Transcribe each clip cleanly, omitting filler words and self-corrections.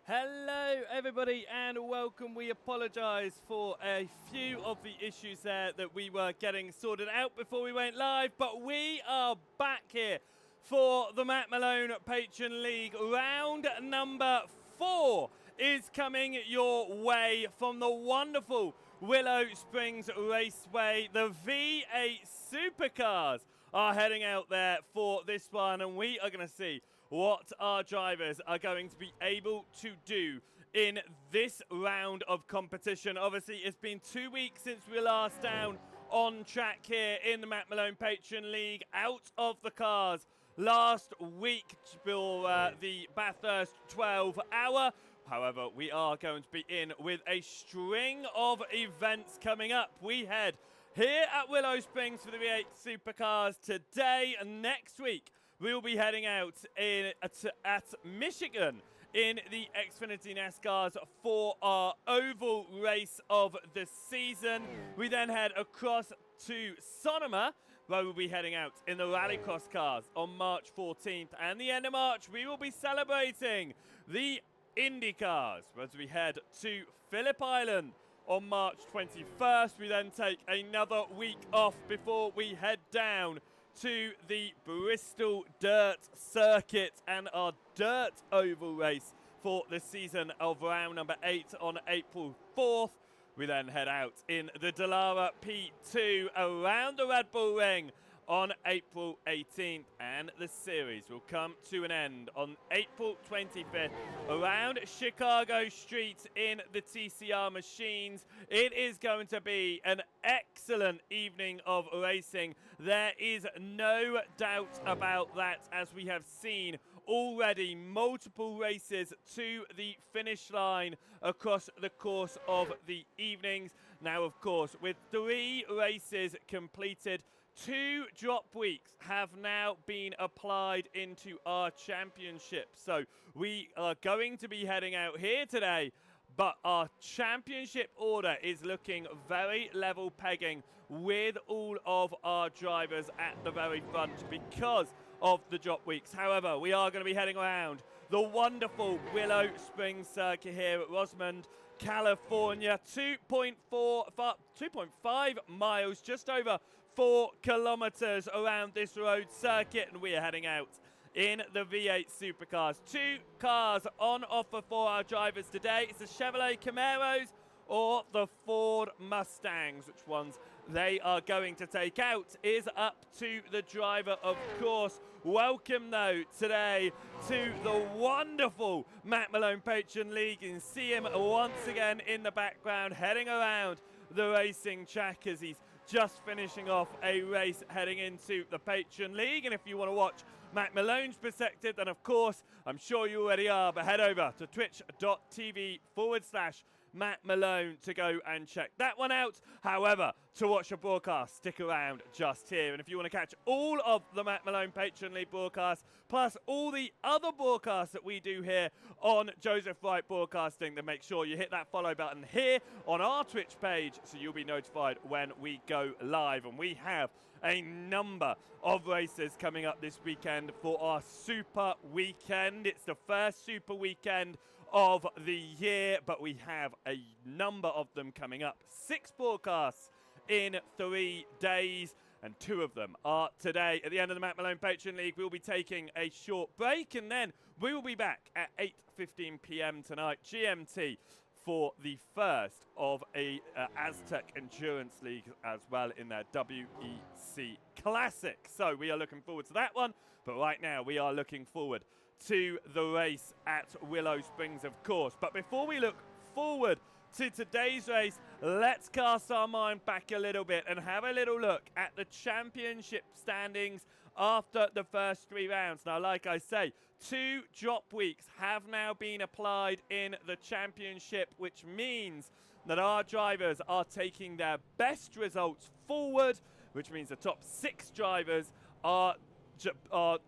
Hello everybody and welcome. We apologise for a few of the issues there that we were getting sorted out before we went live, but we are back here for the Matt Malone Patron League. Round number 4 is coming your way from the wonderful Willow Springs Raceway. The V8 Supercars are heading out there for this one, and we are going to see what our drivers are going to be able to do in this round of competition. Obviously, it's been 2 weeks since we were last down on track here in the Matt Malone Patron League, out of the cars last week for the Bathurst 12 hour. However, we are going to be in with a string of events coming up. We head here at Willow Springs for the V8 Supercars today, and next week we will be heading out at Michigan in the Xfinity NASCARs for our oval race of the season. We then head across to Sonoma, where we'll be heading out in the Rallycross cars on March 14th. And the end of March, we will be celebrating the IndyCars as we head to Phillip Island on March 21st. We then take another week off before we head down to the Bristol Dirt Circuit and our Dirt Oval race for the season of round number 8 on April 4th. We then head out in the Dallara P2 around the Red Bull Ring on April 18th, and the series will come to an end on April 25th around Chicago Street in the TCR machines. It is going to be an excellent evening of racing. There is no doubt about that, as we have seen already multiple races to the finish line across the course of the evenings. Now, of course, with 3 races completed, 2 drop weeks have now been applied into our championship. So we are going to be heading out here today, but our championship order is looking very level pegging with all of our drivers at the very front because of the drop weeks. However, we are going to be heading around the wonderful Willow Springs circuit here at Rosamond, California. 2.5 miles, just over 4 kilometers around this road circuit, and we are heading out in the V8 Supercars. 2 cars on offer for our drivers today. It's the Chevrolet Camaros or the Ford Mustangs. Which ones they are going to take out is up to the driver, of course. Welcome, though, today to the wonderful Matt Malone Patron League. You can see him once again in the background heading around the racing track as he's just finishing off a race heading into the Patron League. And if you want to watch Matt Malone's perspective, then of course, I'm sure you already are, but head over to twitch.tv/Matt Malone to go and check that one out. However, to watch a broadcast, stick around just here. And if you want to catch all of the Matt Malone Patron League broadcasts, plus all the other broadcasts that we do here on Joseph Wright Broadcasting, then make sure you hit that follow button here on our Twitch page so you'll be notified when we go live. And we have a number of races coming up this weekend for our Super Weekend. It's the first Super Weekend of the year, but we have a number of them coming up. 6 broadcasts in 3 days, and 2 of them are today. At the end of the Matt Malone Patron League, we'll be taking a short break, and then we will be back at 8:15 p.m. tonight, GMT, for the first of a Aztec Endurance League as well in their WEC Classic. So we are looking forward to that one, but right now we are looking forward to the race at Willow Springs, of course. But before we look forward to today's race, let's cast our mind back a little bit and have a little look at the championship standings after the first 3 rounds. Now, like I say, 2 drop weeks have now been applied in the championship, which means that our drivers are taking their best results forward, which means the top 6 drivers are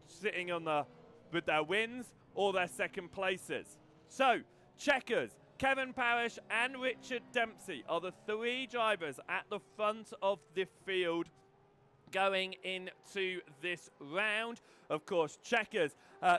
sitting on with their wins or their second places. So, Checkers, Kevin Parrish and Richard Dempsey are the 3 drivers at the front of the field going into this round. Of course, Checkers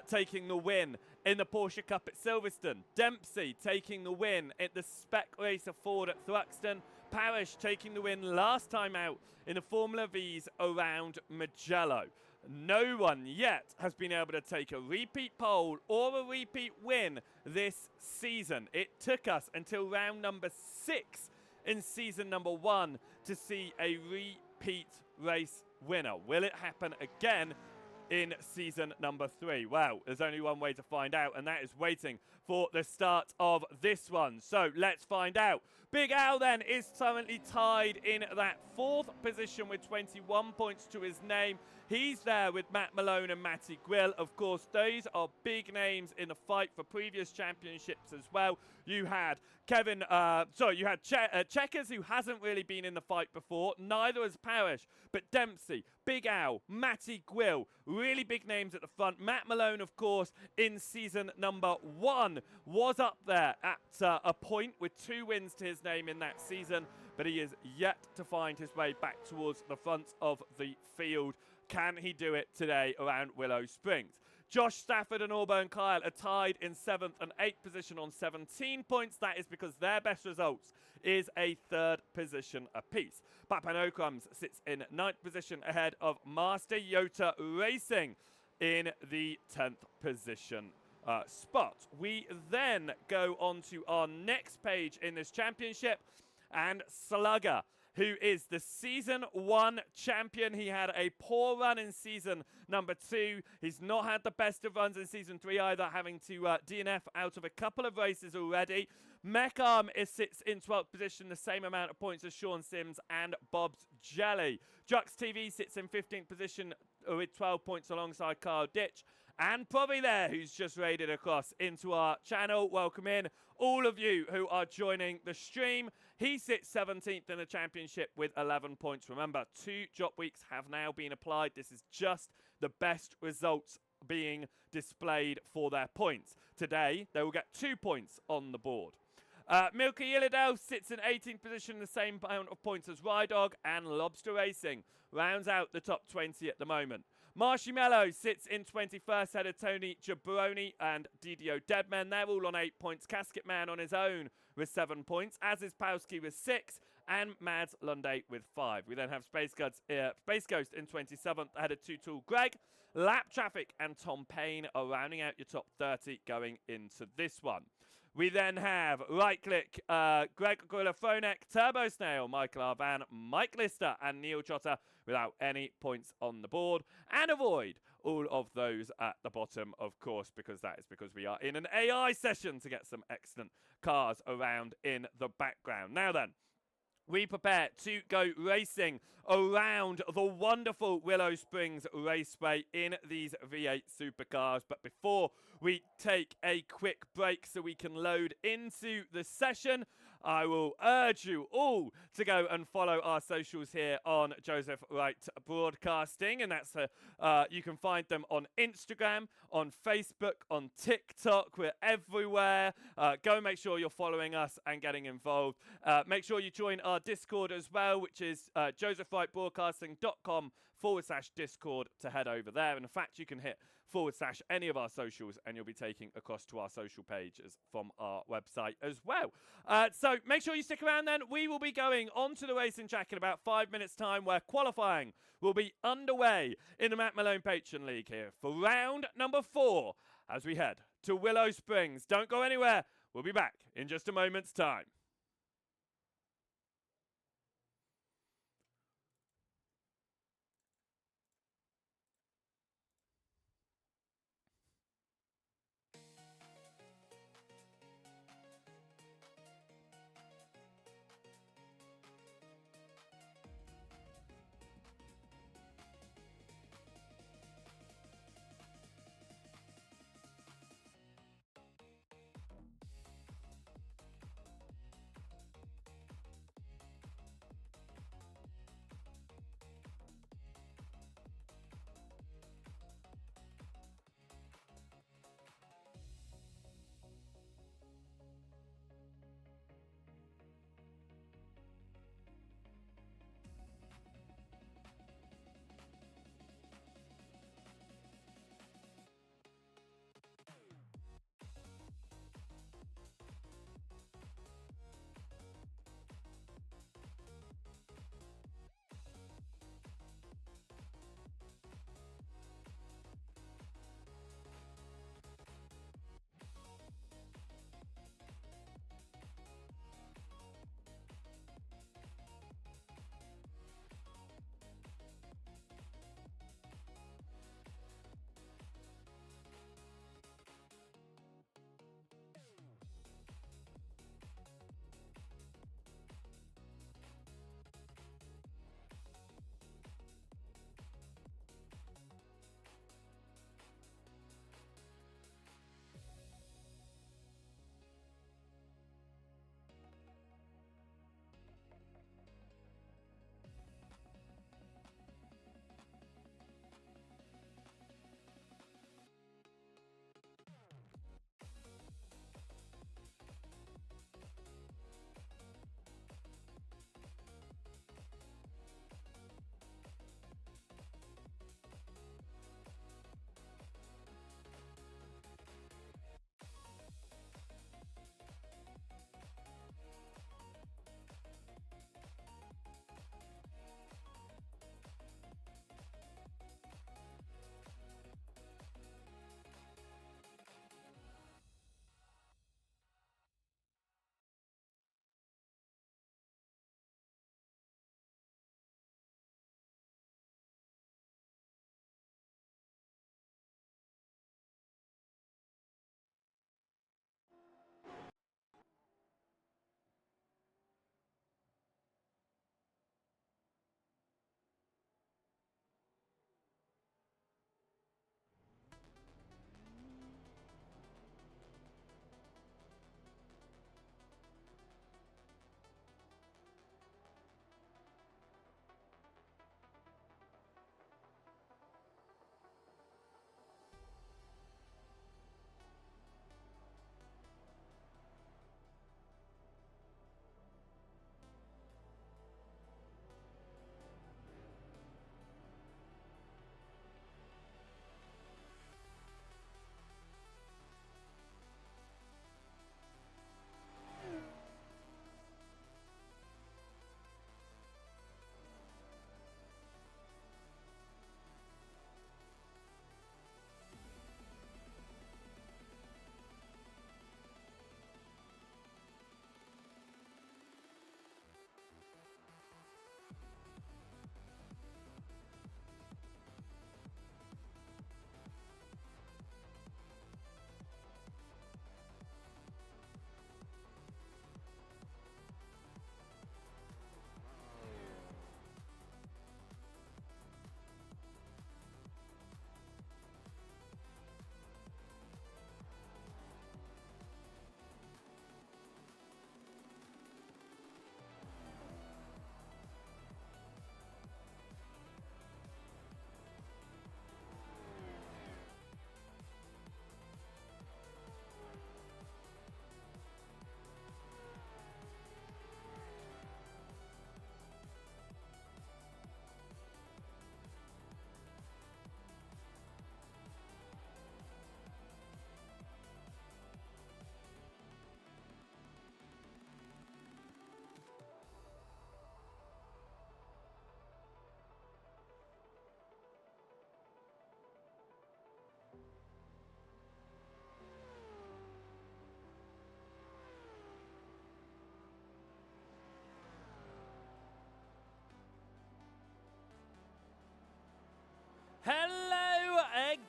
taking the win in the Porsche Cup at Silverstone. Dempsey taking the win at the Spec Racer Ford at Thruxton. Parrish taking the win last time out in the Formula V's around Mugello. No one yet has been able to take a repeat pole or a repeat win this season. It took us until round number 6 in season number 1 to see a repeat race winner. Will it happen again in season number 3? Well, there's only one way to find out, and that is waiting for the start of this one. So let's find out. Big Al then is currently tied in that 4th position with 21 points to his name. He's there with Matt Malone and Matty Grill. Of course, those are big names in the fight for previous championships as well. You had Checkers, who hasn't really been in the fight before. Neither has Parrish, but Dempsey, Big Al, Matty Grill, really big names at the front. Matt Malone, of course, in season number 1 was up there at a point with 2 wins to his name in that season, but he is yet to find his way back towards the front of the field. Can he do it today around Willow Springs? Josh Stafford and Auburn Kyle are tied in 7th and 8th position on 17 points. That is because their best results is a 3rd position apiece. Papanokrams sits in 9th position ahead of Master Yota Racing in the 10th position spot. We then go on to our next page in this championship, and Slugger, who is the Season 1 champion. He had a poor run in Season number 2. He's not had the best of runs in Season 3 either, having to DNF out of a couple of races already. Mecharm sits in 12th position, the same amount of points as Sean Sims and Bob's Jelly. Jux TV sits in 15th position with 12 points alongside Carl Ditch. And Probby there, who's just raided across into our channel. Welcome in, all of you who are joining the stream. He sits 17th in the championship with 11 points. Remember, 2 drop weeks have now been applied. This is just the best results being displayed for their points. Today, they will get 2 points on the board. Milky Illidale sits in 18th position, the same amount of points as Rydog, and Lobster Racing rounds out the top 20 at the moment. Marshy Mello sits in 21st, ahead of Tony Jabroni and Didio Deadman. They're all on 8 points. Casket Man on his own with 7 points, as is Powski with 6, and Mads Lunde with 5. We then have Space Ghost in 27th, ahead of Too Tall Greg. Lap Traffic and Tom Payne are rounding out your top 30 going into this one. We then have Right Click, Greg Gorilla-Fronek, Turbo Snail, Michael Arvan, Mike Lister, and Neil Trotter without any points on the board. And avoid all of those at the bottom, of course, because that is because we are in an AI session to get some excellent cars around in the background. Now then, we prepare to go racing around the wonderful Willow Springs Raceway in these V8 Supercars. But before we take a quick break so we can load into the session, I will urge you all to go and follow our socials here on Joseph Wright Broadcasting, and that's you can find them on Instagram, on Facebook, on TikTok. We're everywhere. Go and make sure you're following us and getting involved. Make sure you join our Discord as well, which is josephwrightbroadcasting.com/Discord to head over there. And in fact, you can hit / any of our socials and you'll be taken across to our social pages from our website as well. So make sure you stick around then. We will be going on to the racing track in about 5 minutes time, where qualifying will be underway in the Matt Malone Patron League here for round number 4 as we head to Willow Springs. Don't go anywhere. We'll be back in just a moment's time.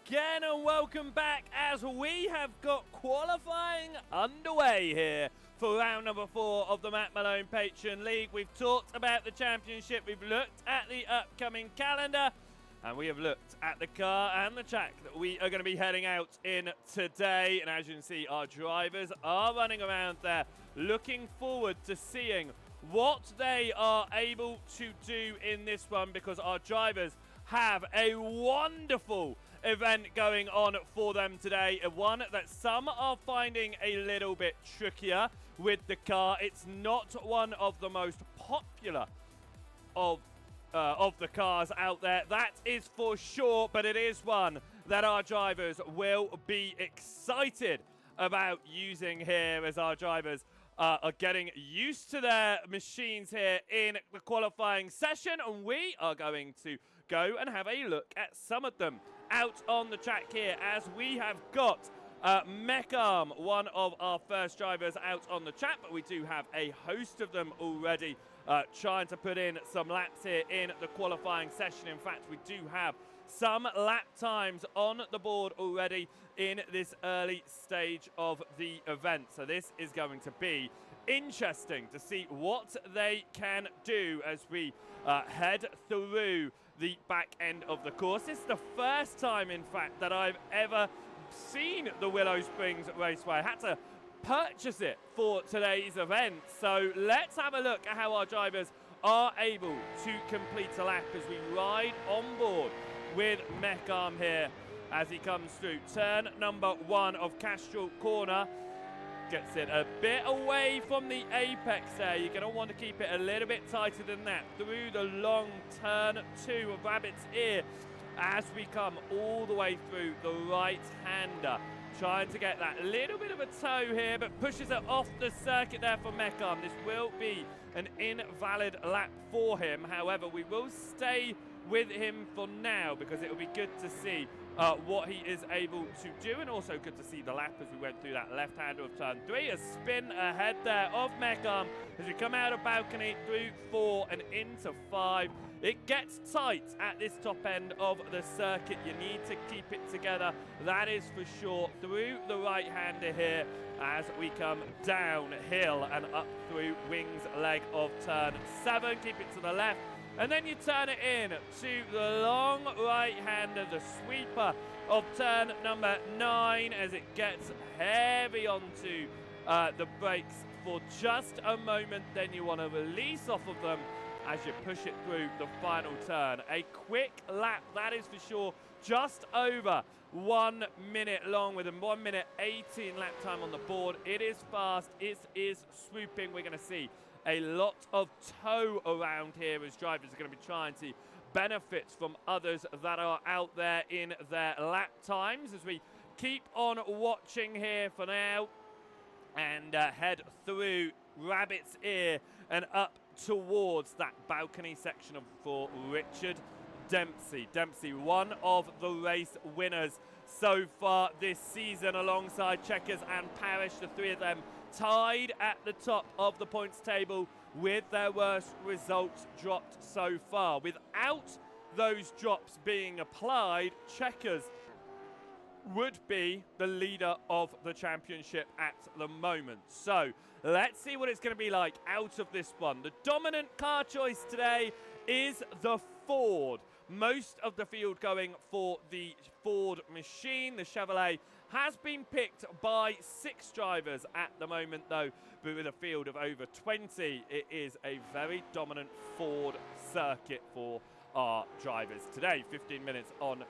again and welcome back as we have got qualifying underway here for round number 4 of the Matt Malone Patreon League. We've talked about the championship, we've looked at the upcoming calendar, and we have looked at the car and the track that we are going to be heading out in today. And as you can see, our drivers are running around there looking forward to seeing what they are able to do in this one, because our drivers have a wonderful event going on for them today. One that some are finding a little bit trickier with the car. It's not one of the most popular of the cars out there, that is for sure, but it is one that our drivers will be excited about using here, as our drivers are getting used to their machines here in the qualifying session, and we are going to go and have a look at some of them out on the track here, as we have got Mecharm, one of our first drivers out on the track, but we do have a host of them already trying to put in some laps here in the qualifying session. In fact, we do have some lap times on the board already in this early stage of the event. So this is going to be interesting to see what they can do as we head through the back end of the course. This is the first time, in fact, that I've ever seen the Willow Springs Raceway. I had to purchase it for today's event. So let's have a look at how our drivers are able to complete a lap as we ride on board with Mecharm here as he comes through turn number 1 of Castrol Corner. Gets it a bit away from the apex there. You're going to want to keep it a little bit tighter than that through the long turn 2 of Rabbit's Ear as we come all the way through the right-hander. Trying to get that little bit of a toe here, but pushes it off the circuit there for Mecharm. This will be an invalid lap for him. However, we will stay with him for now because it will be good to see what he is able to do, and also good to see the lap as we went through that left-hander of turn 3. A spin ahead there of Mecharm as we come out of balcony through 4 and into 5. It gets tight at this top end of the circuit. You need to keep it together, that is for sure, through the right-hander here as we come downhill and up through Wings leg of turn 7. Keep it to the left, and then you turn it in to the long right-hander, the sweeper of turn number 9, as it gets heavy onto the brakes for just a moment. Then you want to release off of them as you push it through the final turn. A quick lap, that is for sure, just over 1 minute long with a 1 minute 18 lap time on the board. It is fast, it is swooping. We're going to see a lot of tow around here as drivers are going to be trying to benefit from others that are out there in their lap times, as we keep on watching here for now and head through Rabbit's Ear and up towards that balcony section for Richard Dempsey. Dempsey, one of the race winners so far this season, alongside Checkers and Parrish, the three of them tied at the top of the points table with their worst results dropped so far. Without those drops being applied, Checkers would be the leader of the championship at the moment. So let's see what it's going to be like out of this one. The dominant car choice today is the Ford. Most of the field going for the Ford machine. The Chevrolet has been picked by 6 drivers at the moment, though, but with a field of over 20, it is a very dominant Ford circuit for our drivers today. 15 minutes on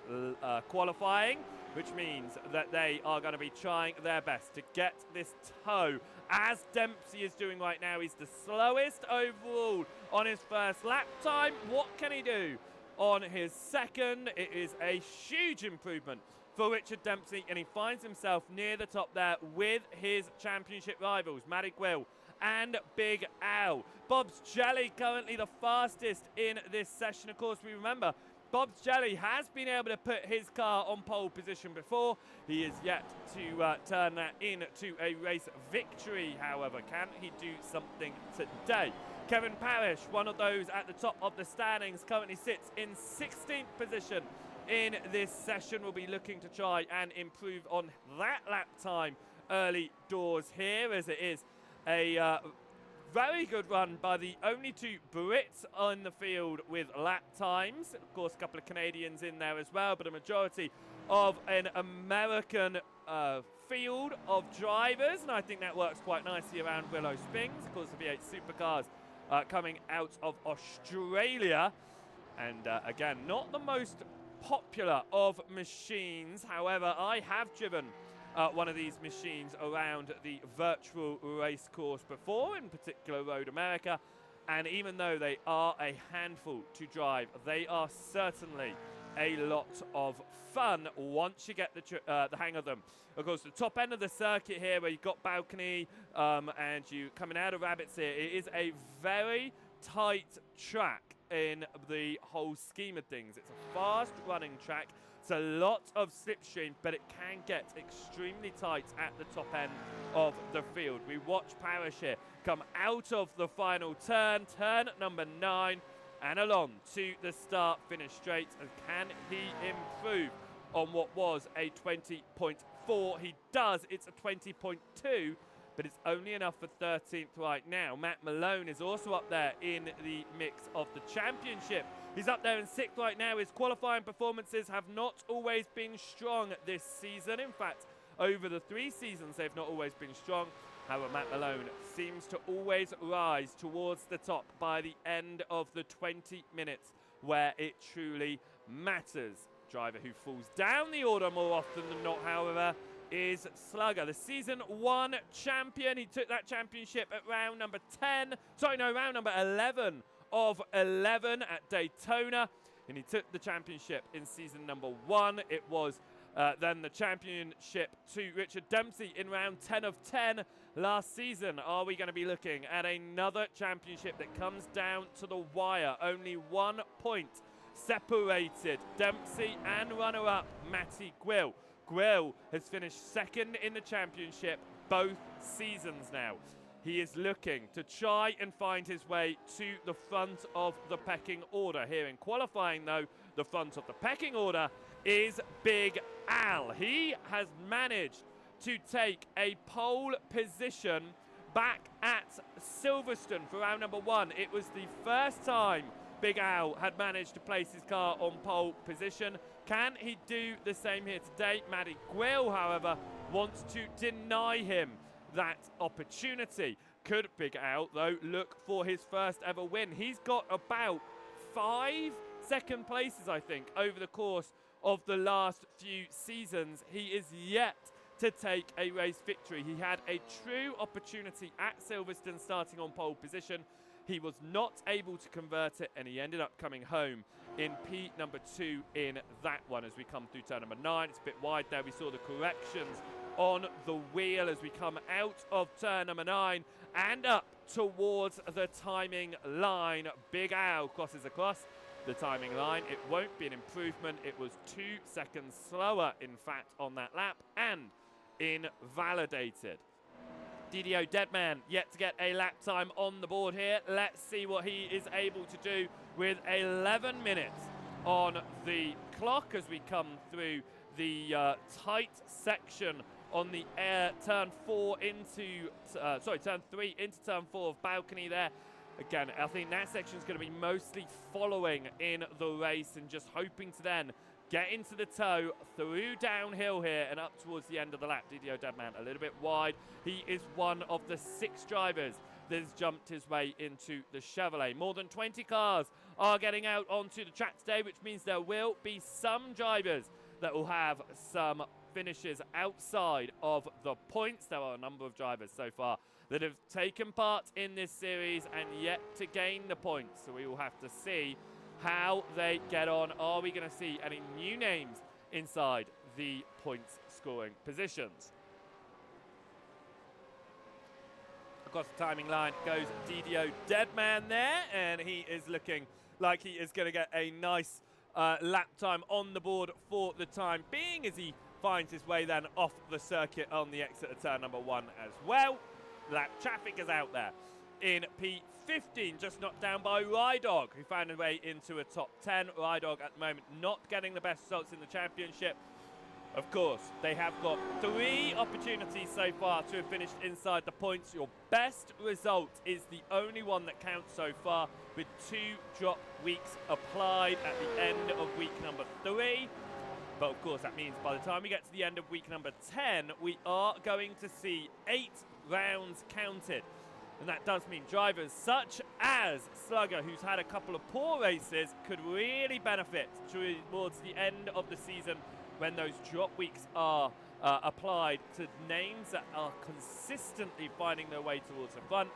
qualifying, which means that they are going to be trying their best to get this tow, as Dempsey is doing right now. He's the slowest overall on his first lap time. What can he do on his second? It is a huge improvement for Richard Dempsey, and he finds himself near the top there with his championship rivals, Matty Quill and Big Al. Bob's Jelly currently the fastest in this session. Of course, we remember Bob's Jelly has been able to put his car on pole position before. He is yet to turn that into a race victory, however. Can he do something today? Kevin Parrish, one of those at the top of the standings, currently sits in 16th position in this session. We'll be looking to try and improve on that lap time early doors here, as it is a very good run by the only two Brits on the field with lap times. Of course, a couple of Canadians in there as well, but a majority of an American field of drivers, and I think that works quite nicely around Willow Springs. Of course, the V8 Supercars coming out of Australia, and again, not the most popular of machines. However, I have driven one of these machines around the virtual race course before, in particular Road America, and even though they are a handful to drive, they are certainly a lot of fun once you get the hang of them. Of course, the top end of the circuit here, where you've got balcony and you coming out of Rabbits here, it is a very tight track in the whole scheme of things. It's a fast running track. It's a lot of slipstream, but it can get extremely tight at the top end of the field. We watch Parrish here come out of the final turn number 9, and along to the start-finish straight. And can he improve on what was a 20.4? He does. It's a 20.2, but it's only enough for 13th right now. Matt Malone is also up there in the mix of the championship. He's up there in 6th right now. His qualifying performances have not always been strong this season. In fact, over the 3 seasons, they've not always been strong. However, Matt Malone seems to always rise towards the top by the end of the 20 minutes, where it truly matters. Driver who falls down the order more often than not, however, is Slugger, the season 1 champion. He took that championship at round number 11 of 11 at Daytona, and he took the championship in season number 1. It was then the championship to Richard Dempsey in round 10 of 10 last season. Are we going to be looking at another championship that comes down to the wire? Only 1 point separated Dempsey and runner-up Matty Gwill. Gwill has finished 2nd in the championship both seasons now. He is looking to try and find his way to the front of the pecking order. Here in qualifying, though, the front of the pecking order is Big Al. He has managed to take a pole position back at Silverstone for round number 1. It was the first time Big Al had managed to place his car on pole position. Can he do the same here today? Matty Gwill, however, wants to deny him that opportunity. Could Big Al, though, look for his first ever win? He's got about 5 second places, I think, over the course of the last few seasons. He is yet to take a race victory. He had a true opportunity at Silverstone starting on pole position. He was not able to convert it, and he ended up coming home in P number 2 in that one as we come through turn number 9. It's a bit wide there. We saw the corrections on the wheel as we come out of turn number 9 and up towards the timing line. Big Al crosses across the timing line. It won't be an improvement. It was 2 seconds slower, in fact, on that lap and invalidated. DDO Deadman yet to get a lap time on the board here. Let's see what he is able to do with 11 minutes on the clock as we come through the tight section on the turn 3 into turn 4 of balcony there. Again, I think that section is going to be mostly following in the race and just hoping to then get into the toe through downhill here and up towards the end of the lap. DDO Deadman a little bit wide. He is one of the 6 drivers that has jumped his way into the Chevrolet. More than 20 cars are getting out onto the track today, which means there will be some drivers that will have some finishes outside of the points. There are a number of drivers so far that have taken part in this series and yet to gain the points. So we will have to see how they get on. Are we going to see any new names inside the points scoring positions? Across the timing line goes DDO Deadman there, and he is looking like he is going to get a nice lap time on the board for the time being as he finds his way then off the circuit on the exit of turn number 1 as well. Lap traffic is out there. in P15, just knocked down by Rydog, who found a way into a top 10. Rydog at the moment not getting the best results in the championship. Of course, they have got 3 opportunities so far to have finished inside the points. Your best result is the only one that counts so far, with 2 drop weeks applied at the end of week number 3. But of course, that means by the time we get to the end of week number 10, we are going to see 8 rounds counted. And that does mean drivers such as Slugger, who's had a couple of poor races, could really benefit towards the end of the season when those drop weeks are applied to names that are consistently finding their way towards the front,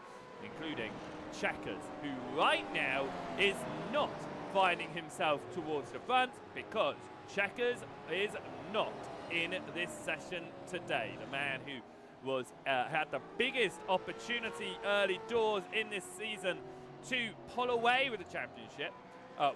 including Checkers, who right now is not finding himself towards the front because Checkers is not in this session today. The man who was had the biggest opportunity early doors in this season to pull away with the championship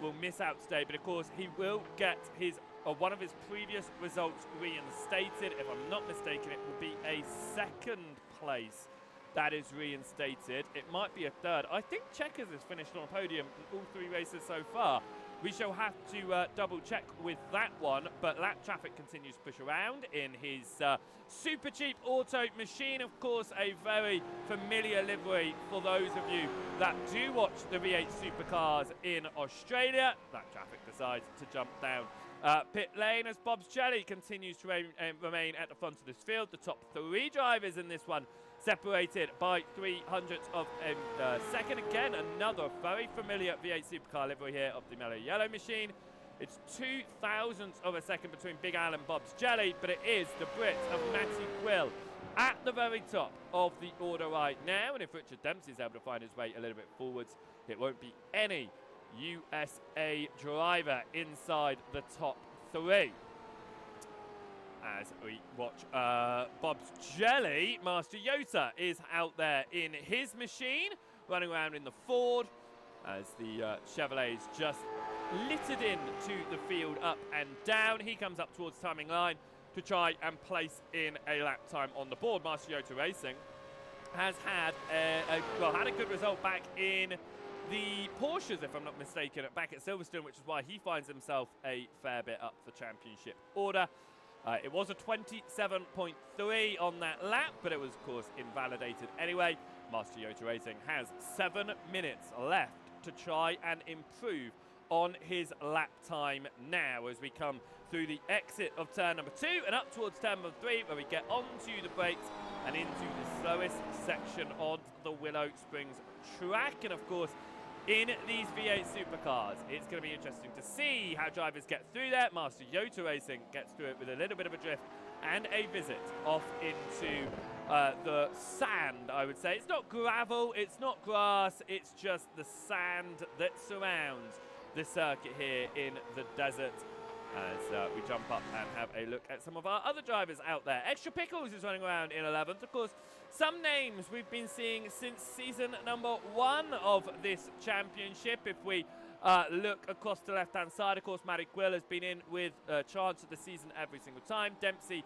will miss out today, but of course he will get his one of his previous results reinstated. If I'm not mistaken, it will be a 2nd place that is reinstated. It might be a 3rd. I think Checkers has finished on a podium in all 3 races so far. We shall have to double check with that one, but lap traffic continues to push around in his super cheap auto machine. Of course, a very familiar livery for those of you that do watch the V8 Supercars in Australia. Lap traffic decides to jump down pit lane as Bob's Jelly continues to remain at the front of this field. The top 3 drivers in this one separated by 300ths of a second. Again, another very familiar V8 Supercar livery here of the Mellow Yellow machine. It's 2,000ths of a second between Big Al and Bob's Jelly, but it is the Brit of Matty Quill at the very top of the order right now. And if Richard Dempsey is able to find his way a little bit forwards, it won't be any USA driver inside the top 3. As we watch Bob's Jelly, Master Yota is out there in his machine, running around in the Ford, as the Chevrolet's just littered in to the field up and down. He comes up towards timing line to try and place in a lap time on the board. Master Yota Racing has had had a good result back in the Porsches, if I'm not mistaken, back at Silverstone, which is why he finds himself a fair bit up the championship order. It was a 27.3 on that lap, but it was, of course, invalidated anyway. Master Yota Racing has 7 minutes left to try and improve on his lap time now as we come through the exit of turn number 2 and up towards turn number 3, where we get onto the brakes and into the slowest section of the Willow Springs track. And, of course, in these V8 Supercars, it's going to be interesting to see how drivers get through there. Master Yota Racing gets through it with a little bit of a drift and a visit off into the sand, I would say. It's not gravel, it's not grass, it's just the sand that surrounds the circuit here in the desert. As we jump up and have a look at some of our other drivers out there. Extra Pickles is running around in 11th. Of course, some names we've been seeing since season number 1 of this championship. If we look across the left-hand side, of course, Matty Quill has been in with a chance of the season every single time. Dempsey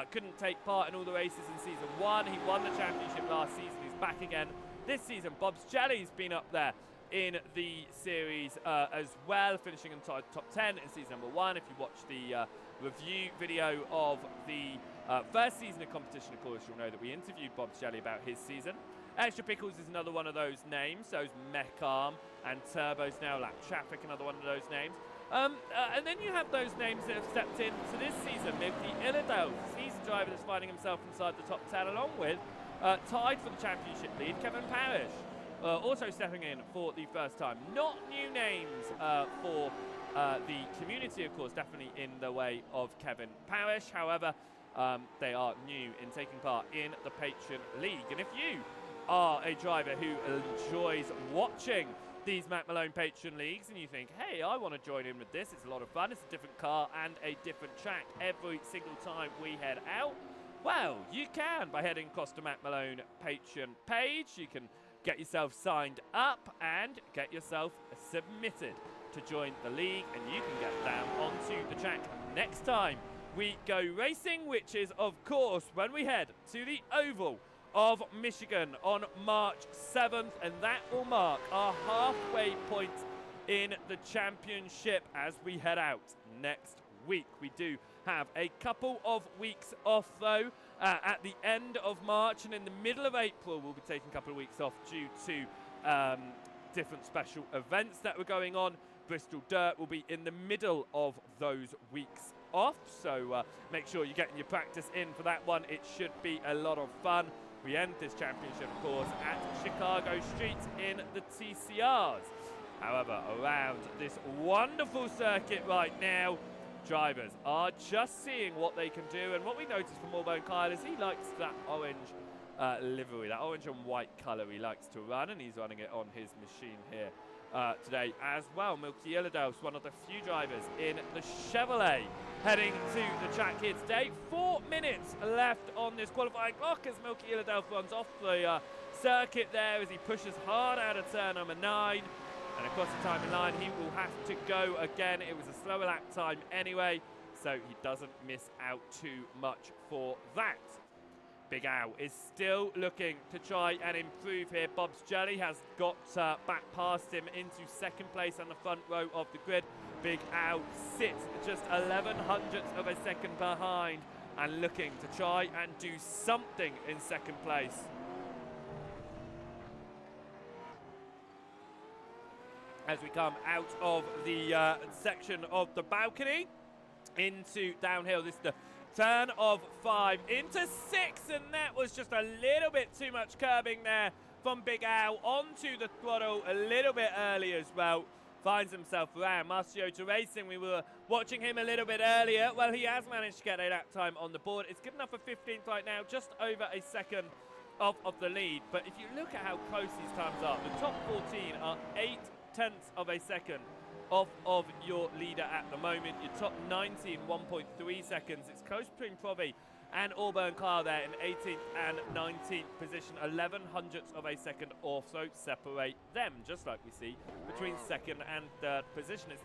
couldn't take part in all the races in season 1. He won the championship last season. He's back again this season. Bob's Jelly's been up there in the series as well, finishing in top 10 in season number 1. If you watch the review video of the first season of competition, of course, you'll know that we interviewed Bob Jelly about his season. Extra Pickles is another one of those names. So is Mech Arm and Turbo's now Lap Traffic, another one of those names. And then you have those names that have stepped in to this season. Maybe Illidale, he's a driver that's finding himself inside the top 10, along with tied for the championship lead, Kevin Parrish. Also stepping in for the first time. Not new names for the community, of course, definitely in the way of Kevin Parrish. However, they are new in taking part in the Patron League. And if you are a driver who enjoys watching these Matt Malone Patron Leagues and you think, hey, I want to join in with this, it's a lot of fun, it's a different car and a different track every single time we head out, well, you can by heading across to Matt Malone Patron page. You can get yourself signed up and get yourself submitted to join the league, and you can get down onto the track next time we go racing, which is, of course, when we head to the oval of Michigan on March 7th, and that will mark our halfway point in the championship as we head out next week. We do have a couple of weeks off, though, at the end of March, and in the middle of April we'll be taking a couple of weeks off due to different special events that were going on. Bristol Dirt will be in the middle of those weeks off, so make sure you're getting your practice in for that one. It should be a lot of fun. We end this championship, of course, at Chicago Street in the TCRs. However, around this wonderful circuit right now, drivers are just seeing what they can do, and what we noticed from Malone Kyle is he likes that orange livery, that orange and white colour he likes to run, and he's running it on his machine here today as well. Milky Illidel's one of the few drivers in the Chevrolet heading to the track here today. 4 minutes left on this qualifying clock as Milky Illidel runs off the circuit there as he pushes hard out of turn number 9. And across the timing line, he will have to go again. It was a slower lap time anyway, so he doesn't miss out too much for that. Big Al is still looking to try and improve here. Bob's Jelly has got back past him into second place on the front row of the grid. Big Al sits just 11 hundredths of a second behind and looking to try and do something in second place. As we come out of the section of the balcony into downhill, this is the turn of 5 into 6, and that was just a little bit too much curbing there from Big Al onto the throttle a little bit early as well. Finds himself around. Marciota Racing, we were watching him a little bit earlier. Well, he has managed to get a lap time on the board. It's good enough for 15th right now, just over a second of the lead. But if you look at how close these times are, the top 14 are 0.8 of a second off of your leader at the moment. Your top 19, 1.3 seconds. It's close between Provi and Auburn Car there in 18th and 19th position. 11 hundredths of a second also separate them, just like we see between second and third position. It's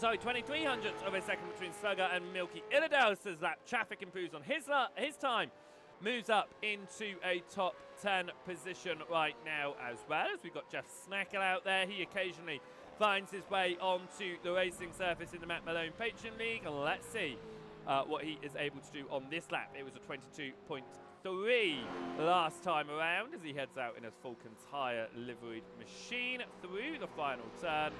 23 hundredths of a second between Slugger and Milky Illidel, as that traffic improves on his time. Moves up into a top 10 position right now as well, as we've got Jeff Snackle out there. He occasionally finds his way onto the racing surface in the Matt Malone Patron League, and let's see what he is able to do on this lap. It was a 22.3 last time around as he heads out in his Falcon Tire liveried machine through the final turn.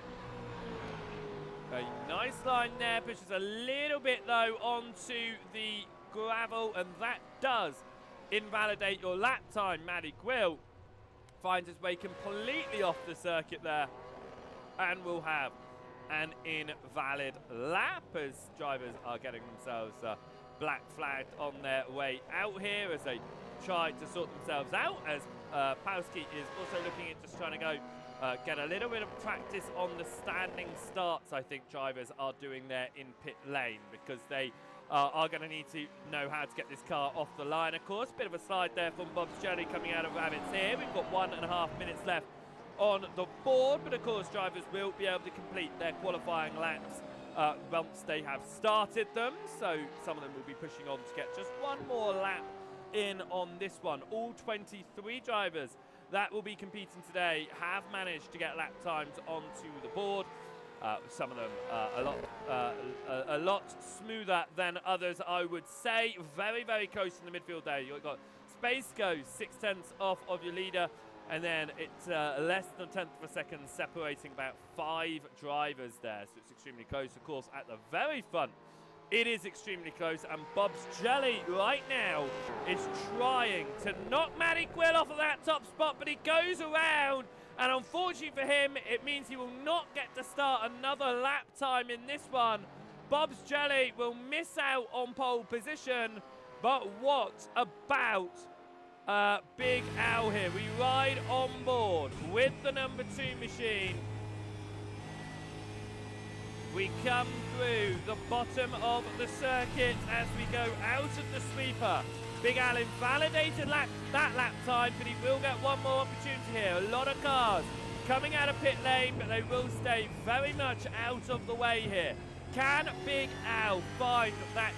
A nice line there, pushes a little bit though onto the gravel, and that does invalidate your lap time. Matty Quill finds his way completely off the circuit there and will have an invalid lap as drivers are getting themselves black flagged on their way out here as they try to sort themselves out, as Pawski is also looking at just trying to go get a little bit of practice on the standing starts. I think drivers are doing there in pit lane because they are going to need to know how to get this car off the line. Of course, bit of a slide there from Bob's Jelly coming out of Rabbits here. We've got 1.5 minutes left on the board, but of course drivers will be able to complete their qualifying laps once they have started them. So some of them will be pushing on to get just one more lap in on this one. All 23 drivers that will be competing today have managed to get lap times onto the board. Some of them a lot smoother than others, I would say. Very, very close in the midfield there. You've got Space goes 0.6 off of your leader, and then it's less than a tenth of a second separating about 5 drivers there. So it's extremely close. Of course, at the very front, it is extremely close, and Bob's Jelly right now is trying to knock Matty Quill off of that top spot, but he goes around. And unfortunately for him, it means he will not get to start another lap time in this one. Bob's Jelly will miss out on pole position. But what about Big Al here? We ride on board with the number 2 machine. We come through the bottom of the circuit as we go out of the sweeper. Big Al invalidated that lap time, but he will get one more opportunity here. A lot of cars coming out of pit lane, but they will stay very much out of the way here. Can Big Al find that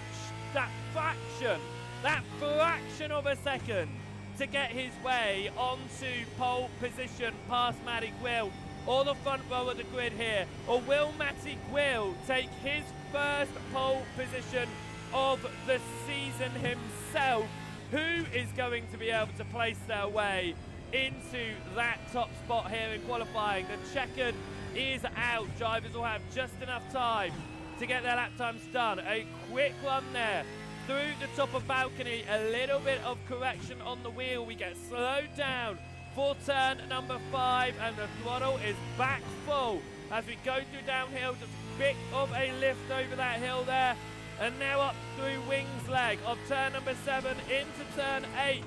fraction that fraction of a second to get his way onto pole position past Matty Quill or the front row of the grid here? Or will Matty Quill take his first pole position of the season himself? Who is going to be able to place their way into that top spot here in qualifying? The checkered is out. Drivers will have just enough time to get their lap times done. A quick run there through the top of balcony, a little bit of correction on the wheel. We get slowed down for turn number 5, and the throttle is back full as we go through downhill. Just a bit of a lift over that hill there, and now up through Wings leg of turn number 7 into turn 8.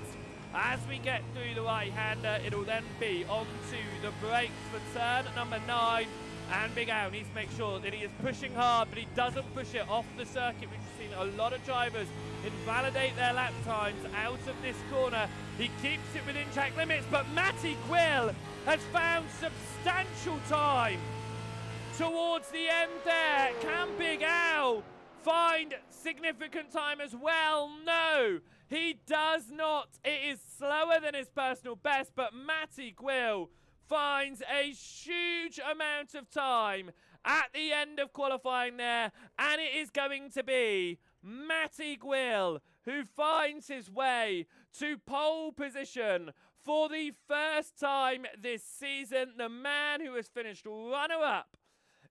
As we get through the right-hander, it'll then be onto the brakes for turn number 9. And Big Al needs to make sure that he is pushing hard, but he doesn't push it off the circuit. We've seen a lot of drivers invalidate their lap times out of this corner. He keeps it within track limits, but Matty Quill has found substantial time towards the end there. Can Big Al find significant time as well? No, he does not. It is slower than his personal best, but Matty Quill finds a huge amount of time at the end of qualifying there, and it is going to be Matty Quill who finds his way to pole position for the first time this season. The man who has finished runner-up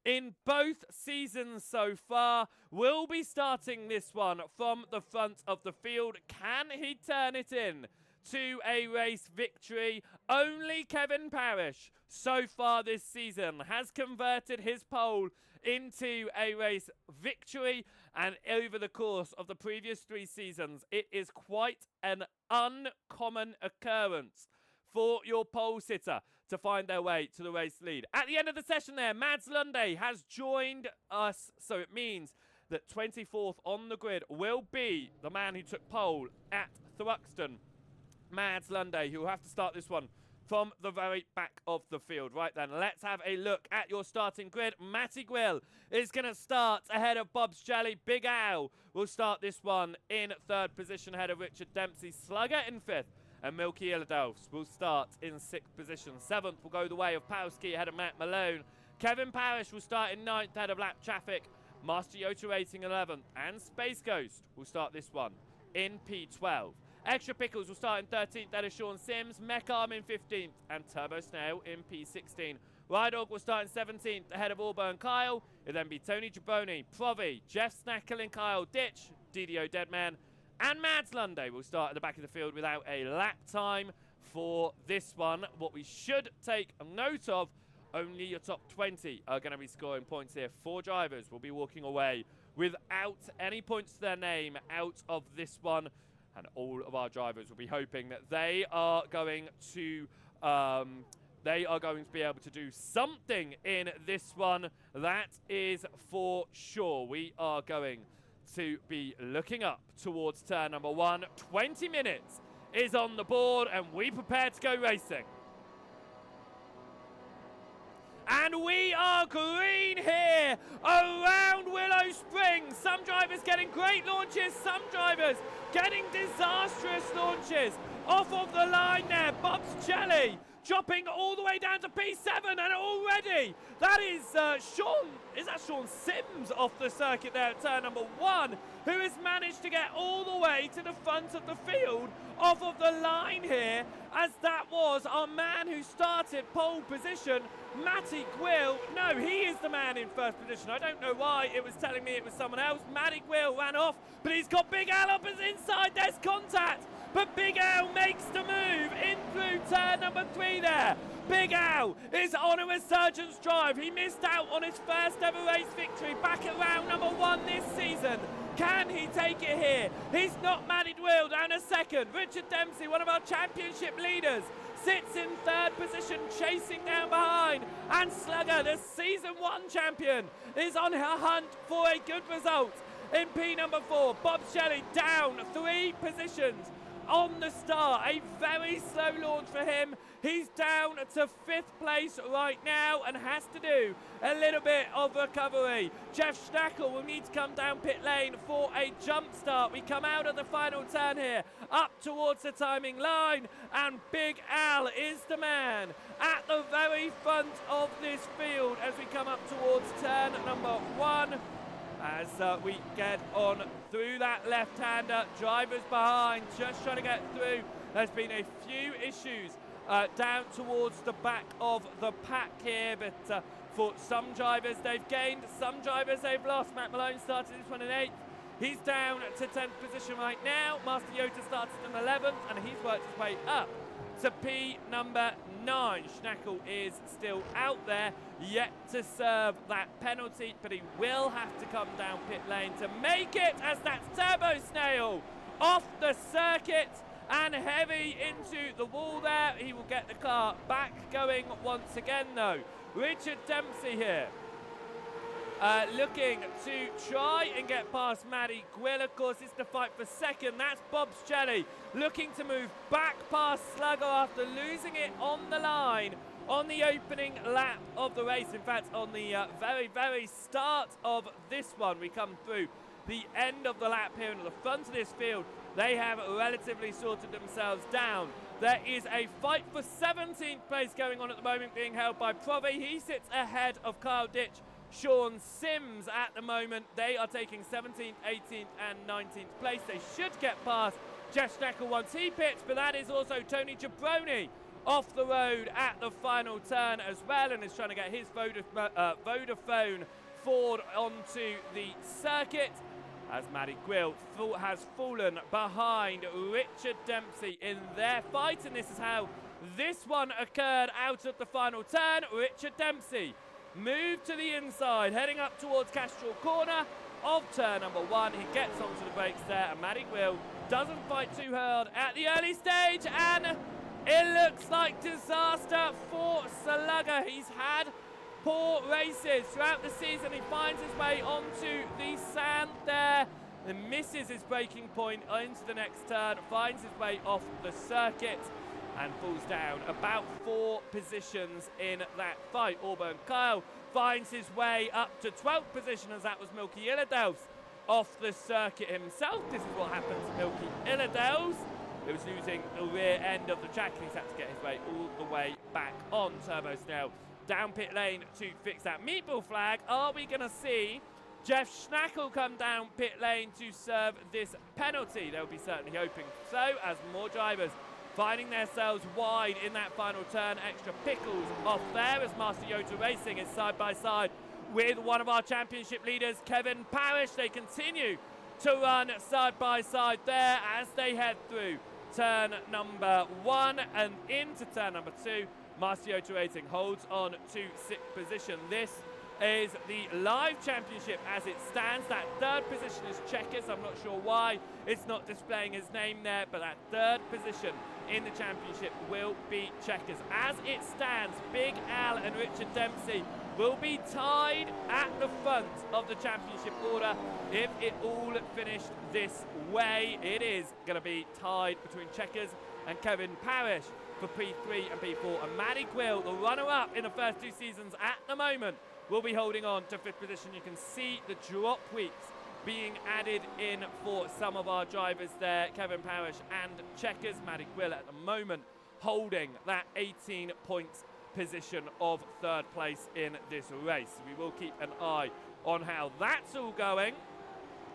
in both seasons so far will be starting this one from the front of the field. Can he turn it in to a race victory? Only Kevin Parrish so far this season has converted his pole into a race victory, and over the course of the previous 3 seasons, it is quite an uncommon occurrence for your pole sitter to find their way to the race lead. At the end of the session there, Mads Lunde has joined us, so it means that 24th on the grid will be the man who took pole at Thruxton, Mads Lunde, who will have to start this one from the very back of the field. Right then, let's have a look at your starting grid. Matty Quill is going to start ahead of Bob's Jelly. Big Al will start this one in 3rd position ahead of Richard Dempsey. Slugger in 5th, and Milky Illadels will start in 6th position. 7th will go the way of Powski ahead of Matt Malone. Kevin Parrish will start in 9th ahead of Lap Traffic. Master Yoda Racing 11th, and Space Ghost will start this one in P12. Extra Pickles will start in 13th ahead of Sean Sims, Mech Arm in 15th, and Turbo Snail in P16. Rydog will start in 17th ahead of Auburn Kyle. It'll then be Tony Gibboni, Provi, Jeff Snackle and Kyle Ditch, DDO Deadman, and Mads Lunde will start at the back of the field without a lap time for this one. What we should take note of, only your top 20 are going to be scoring points here. 4 drivers will be walking away without any points to their name out of this one. And all of our drivers will be hoping that they are going to be able to do something in this one. That is for sure. We are going to be looking up towards turn number 1. 20 minutes is on the board, and we prepare to go racing. And we are green here around Willow Springs. Some drivers getting great launches, some drivers getting disastrous launches. Off of the line there, Bob's Jelly dropping all the way down to P7, and already that is Sean Sims off the circuit there at turn number 1, who has managed to get all the way to the front of the field off of the line here, as that was our man who started pole position, Matty Quill. No, he is the man in 1st position. I don't know why it was telling me it was someone else. Matty Quill ran off, but he's got Big Al up as inside. There's contact, but Big Al makes the move in through turn number 3 there. Big Al is on a resurgence drive. He missed out on his first ever race victory back at round number 1 this season. Can he take it here? He's not Matty Quill down a second. Richard Dempsey, one of our championship leaders, sits in 3rd position, chasing down behind. And Slugger, the season 1 champion, is on her hunt for a good result in P number 4. Bob Shelley down 3 positions on the start. A very slow launch for him. He's down to 5th place right now and has to do a little bit of recovery. Jeff Schnackle will need to come down pit lane for a jump start. We come out of the final turn here, up towards the timing line, and Big Al is the man at the very front of this field as we come up towards turn number 1. As we get on through that left-hander, drivers behind, just trying to get through. There's been a few issues down towards the back of the pack here, but for some drivers they've gained, some drivers they've lost. Matt Malone started this one in 8th. He's down to 10th position right now. Master Yoda started in 11th, and he's worked his way up to P number 9. Schnackle is still out there, yet to serve that penalty, but he will have to come down pit lane to make it, as that's Turbo Snail off the circuit and heavy into the wall there. He will get the car back going once again though. Richard Dempsey here. Looking to try and get past Matty Gwill. Of course, it's the fight for second. That's Bob's Jelly looking to move back past Slugger after losing it on the line on the opening lap of the race. In fact, on the very start of this one, we come through the end of the lap here and at the front of this field. They have relatively sorted themselves down. There is a fight for 17th place going on at the moment, being held by Provi. He sits ahead of Kyle Ditch, Sean Sims at the moment. They are taking 17th, 18th and 19th place. They should get past Jeff Schnackle once he pits, but that is also Tony Jabroni off the road at the final turn as well, and is trying to get his Vodafone Ford onto the circuit, as Matty Gwill has fallen behind Richard Dempsey in their fight, and this is how this one occurred out of the final turn. Richard Dempsey moved to the inside, heading up towards Castrol Corner of turn number 1. He gets onto the brakes there, and Matty Gwill doesn't fight too hard at the early stage, and it looks like disaster for Slugger. He's had poor races throughout the season. He finds his way onto the sand there and misses his braking point into the next turn, finds his way off the circuit and falls down about 4 positions in that fight. Auburn Kyle finds his way up to 12th position, as that was Milky Illidels off the circuit himself. This is what happened to Milky Illidels. He was losing the rear end of the track, and he's had to get his way all the way back on. Turbo Snail down pit lane to fix that meatball flag. Are we going to see Jeff Schnackle come down pit lane to serve this penalty? They'll be certainly hoping so, as more drivers finding themselves wide in that final turn. Extra pickles off there as Master Yoda Racing is side by side with one of our championship leaders, Kevin Parrish. They continue to run side by side there as they head through turn number 1 and into turn number 2. Master Yoda Racing holds on to 6th position. This is the live championship as it stands. That 3rd position is Checkers. I'm not sure why it's not displaying his name there, but that 3rd position in the championship will be Checkers. As it stands, Big Al and Richard Dempsey will be tied at the front of the championship order. If it all finished this way, it is going to be tied between Checkers and Kevin Parrish for P3 and P4. And Matty Gwill, the runner-up in the first 2 seasons at the moment, will be holding on to 5th position. You can see the drop weeks being added in for some of our drivers there. Kevin Parrish and Checkers. Matty Gwill at the moment holding that 18 points position of 3rd place in this race. We will keep an eye on how that's all going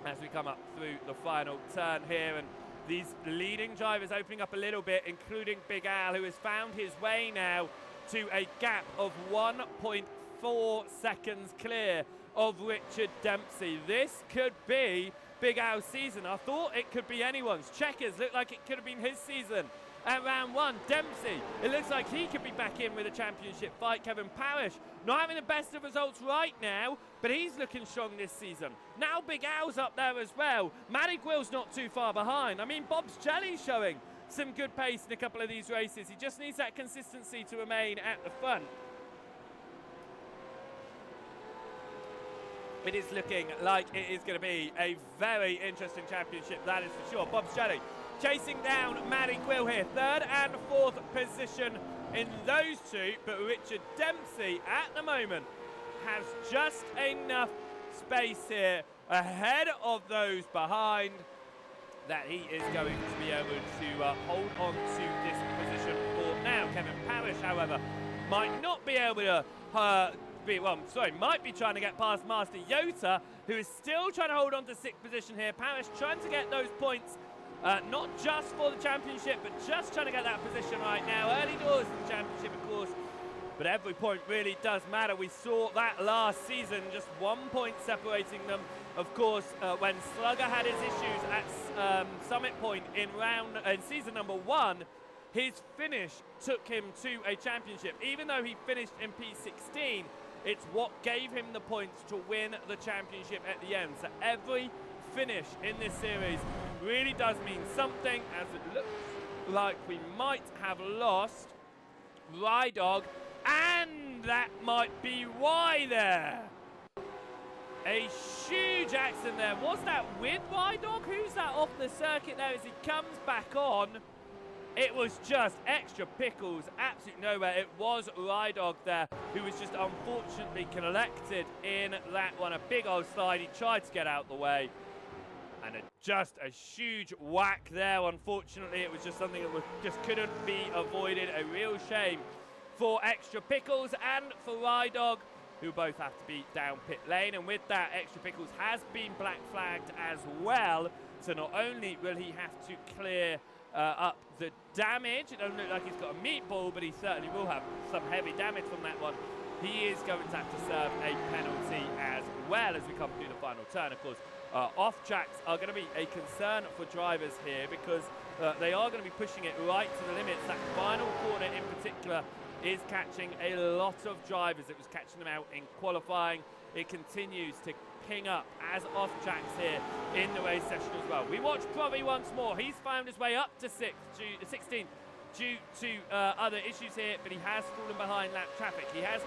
as we come up through the final turn here, and these leading drivers opening up a little bit, including Big Al, who has found his way now to a gap of 1.4 seconds clear of Richard Dempsey. This could be Big Al's season. I thought it could be anyone's. Checkers looked like it could have been his season at round 1. Dempsey, it looks like he could be back in with a championship fight. Kevin Parrish, not having the best of results right now, but he's looking strong this season. Now Big Al's up there as well. Matty Gwill's not too far behind. I mean, Bob's Jelly's showing some good pace in a couple of these races. He just needs that consistency to remain at the front. It is looking like it is going to be a very interesting championship, that is for sure. Bob's Jelly chasing down Matty Quill here. 3rd and 4th position in those two, but Richard Dempsey at the moment has just enough space here ahead of those behind that he is going to be able to hold on to this position for now. Kevin Parrish, however, might not be able to might be trying to get past Master Yota, who is still trying to hold on to 6th position here. Parrish trying to get those points, not just for the championship, but just trying to get that position right now. Early doors in the championship, of course, but every point really does matter. We saw that last season, just 1 point separating them. Of course, when Slugger had his issues at Summit Point in season number 1, his finish took him to a championship. Even though he finished in P16, it's what gave him the points to win the championship at the end. So every finish in this series really does mean something, as it looks like we might have lost Rydog, and that might be why there. A huge accident there. Was that with Rydog? Who's that off the circuit there as he comes back on? It was just extra pickles, absolutely nowhere. It was Rydog there, who was just unfortunately collected in that one. A big old slide. He tried to get out the way. And just a huge whack there. Unfortunately, it was just something that just couldn't be avoided. A real shame for Extra Pickles and for Rydog, who both have to be down pit lane. And with that, Extra Pickles has been black flagged as well. So not only will he have to clear up the damage, it doesn't look like he's got a meatball, but he certainly will have some heavy damage from that one. He is going to have to serve a penalty as well as we come through the final turn. Of course, off tracks are going to be a concern for drivers here, because they are going to be pushing it right to the limits. That final corner in particular is catching a lot of drivers. It was catching them out in qualifying. It continues to ping up as off tracks here in the race session as well. We watch Provi once more. He's found his way up to 16th due to other issues here, but he has fallen behind lap traffic. He has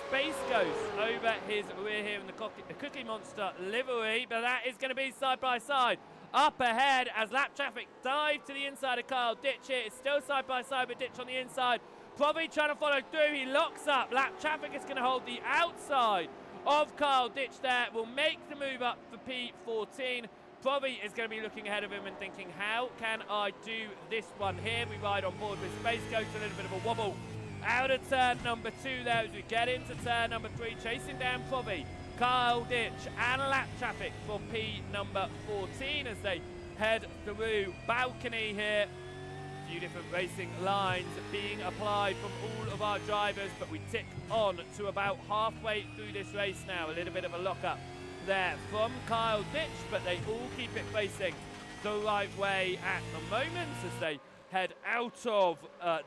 Space Ghost over his rear here in the Cookie Monster livery, but that is going to be side by side. Up ahead as lap traffic dive to the inside of Kyle Ditch here. It's still side by side with Ditch on the inside. Provi trying to follow through. He locks up. Lap traffic is going to hold the outside of Kyle Ditch there. Will make the move up for P14. Provi is going to be looking ahead of him and thinking, how can I do this one here? We ride on board with Space Ghost, a little bit of a wobble out of turn number 2 there as we get into turn number 3, chasing down Provi, Kyle Ditch and lap traffic for P number 14 as they head through balcony here. Few different racing lines being applied from all of our drivers, but we tick on to about halfway through this race now. A little bit of a lock-up there from Kyle Ditch, but they all keep it facing the right way at the moment as they head out of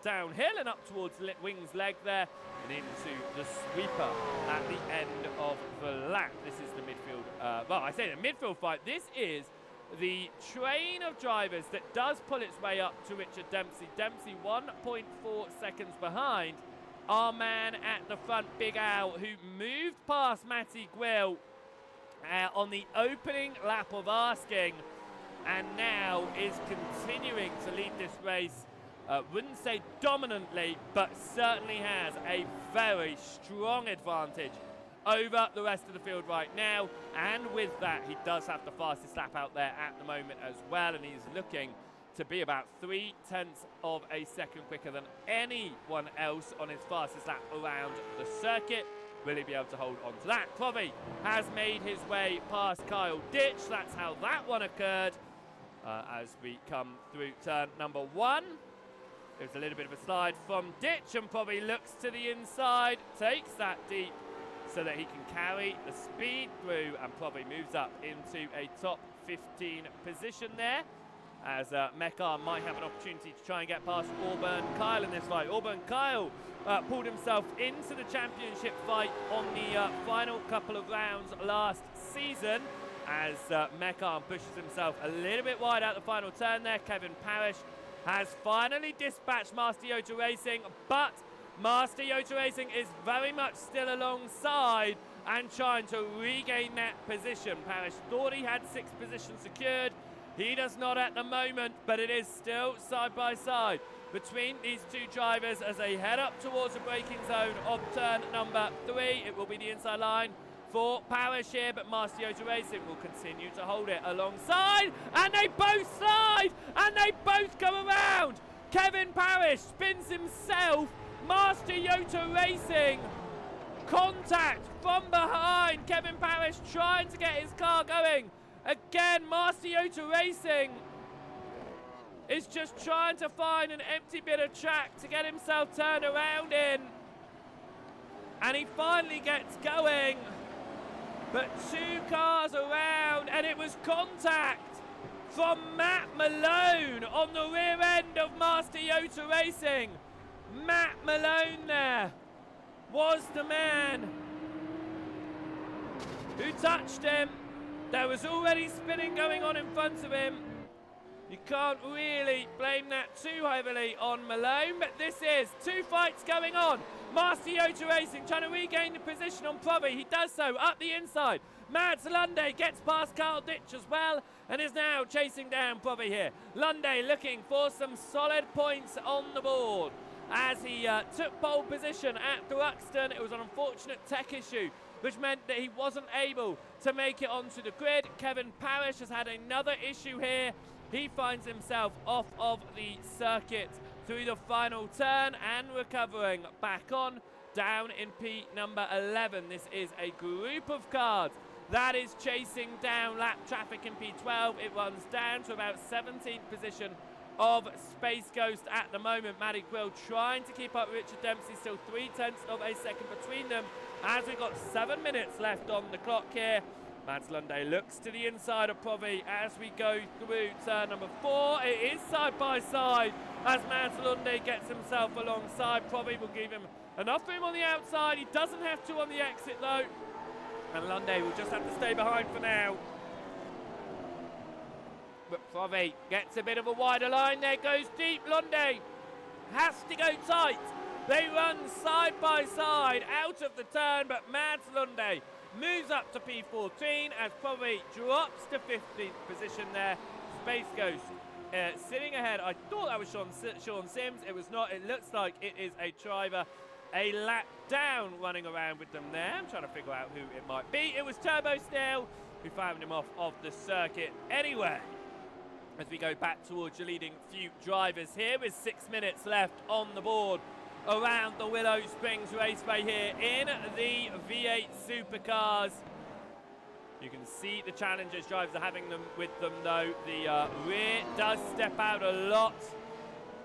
downhill and up towards Wing's leg there and into the sweeper at the end of the lap. This is the midfield, well, I say the midfield fight. This is the train of drivers that does pull its way up to Richard Dempsey. Dempsey 1.4 seconds behind. Our man at the front, Big Al, who moved past Matty Gwill on the opening lap of Asking, and now is continuing to lead this race. Wouldn't say dominantly, but certainly has a very strong advantage over the rest of the field right now. And with that, he does have the fastest lap out there at the moment as well, and he's looking to be about 0.3 of a second quicker than anyone else on his fastest lap around the circuit. Will he be able to hold on to that? Provi has made his way past Kyle Ditch. That's how that one occurred. As we come through turn number 1, there's a little bit of a slide from Ditch, and Provi looks to the inside, takes that deep so that he can carry the speed through, and Provi moves up into a top 15 position there, as Mekar might have an opportunity to try and get past Auburn Kyle in this fight. Auburn Kyle pulled himself into the championship fight on the final couple of rounds last season, as Mekar pushes himself a little bit wide out the final turn there. Kevin Parrish has finally dispatched Master Yota Racing, but Master Yota Racing is very much still alongside and trying to regain that position. Parrish thought he had 6th position secured, He does not at the moment, but it is still side by side between these two drivers as they head up towards the braking zone of turn number 3. It will be the inside line for Parish here, but Master Yoda Racing will continue to hold it alongside, and they both slide, and they both go around. Kevin Parish spins himself. Master Yoda Racing, contact from behind. Kevin Parish trying to get his car going. Again, Master Yoda Racing is just trying to find an empty bit of track to get himself turned around in. And he finally gets going. But 2 cars around, and it was contact from Matt Malone on the rear end of Master Yoda Racing. Matt Malone there was the man who touched him. There was already spinning going on in front of him. You can't really blame that too heavily on Malone, but this is 2 fights going on. Master Yoda Racing trying to regain the position on Provi. He does so up the inside. Mads Lunde gets past Carl Ditch as well and is now chasing down Provi here. Lunde looking for some solid points on the board as he took pole position at Thruxton. It was an unfortunate tech issue, which meant that he wasn't able to make it onto the grid. Kevin Parish has had another issue here. He finds himself off of the circuit through the final turn and recovering back on down in P number 11. This is a group of cars that is chasing down lap traffic in P12. It runs down to about 17th position of Space Ghost at the moment. Maddie Quill trying to keep up with Richard Dempsey, still 0.3 of a second between them as we've got 7 minutes left on the clock here. Mads Lunde looks to the inside of Provi as we go through turn number 4. It is side by side as Mads Lunde gets himself alongside. Provi will give him enough room on the outside. He doesn't have to on the exit though. And Lunde will just have to stay behind for now. But Provi gets a bit of a wider line. There goes deep. Lunde has to go tight. They run side by side out of the turn, but Mads Lunde moves up to P14 as Provi drops to 15th position there. Space Ghost sitting ahead. I thought that was Sean Sims. It was not. It looks like it is a driver a lap down running around with them there. I'm trying to figure out who it might be. It was Turbo Steel who found him off of the circuit anyway. As we go back towards your leading few drivers here with 6 minutes left on the board around the Willow Springs Raceway here in the V8 Supercars. You can see the Challengers drivers are having them with them though. The rear does step out a lot.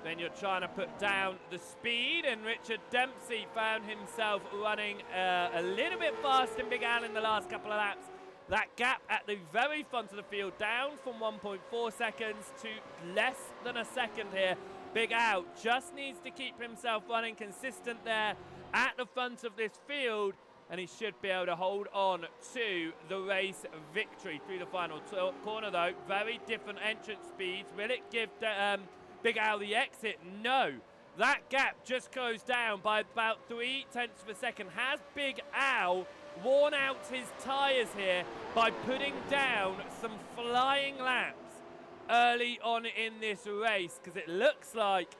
Then you're trying to put down the speed, and Richard Dempsey found himself running a little bit fast in Big Al in the last couple of laps. That gap at the very front of the field down from 1.4 seconds to less than a second here. Big Al just needs to keep himself running consistent there at the front of this field, and he should be able to hold on to the race victory through the final corner though. Very different entrance speeds. Will it give Big Al the exit? No. That gap just goes down by about 0.3 of a second. Has Big Al worn out his tyres here by putting down some flying laps early on in this race? Because it looks like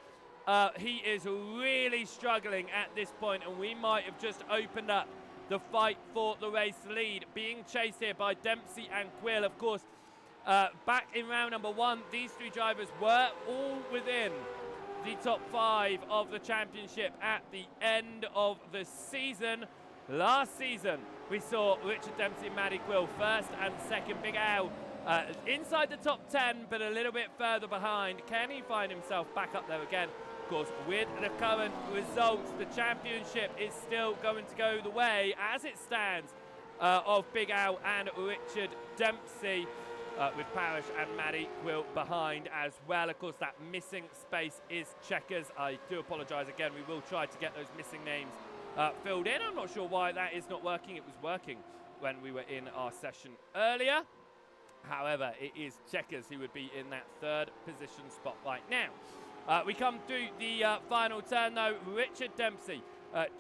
he is really struggling at this point, and we might have just opened up the fight for the race lead. Being chased here by Dempsey and Quill, of course. Back in round number 1, these 3 drivers were all within the top 5 of the championship at the end of the season. Last season, we saw Richard Dempsey and Maddie Quill first and second. Big Al inside the top 10, but a little bit further behind. Can he find himself back up there again? Of course, with the current results, the championship is still going to go the way, as it stands, of Big Al and Richard Dempsey. With Parish and Maddie Quill behind as well. Of course, that missing space is Checkers. I do apologise again. We will try to get those missing names filled in. I'm not sure why that is not working. It was working when we were in our session earlier. However, it is Checkers who would be in that 3rd position spot right now. We come through the final turn though. Richard Dempsey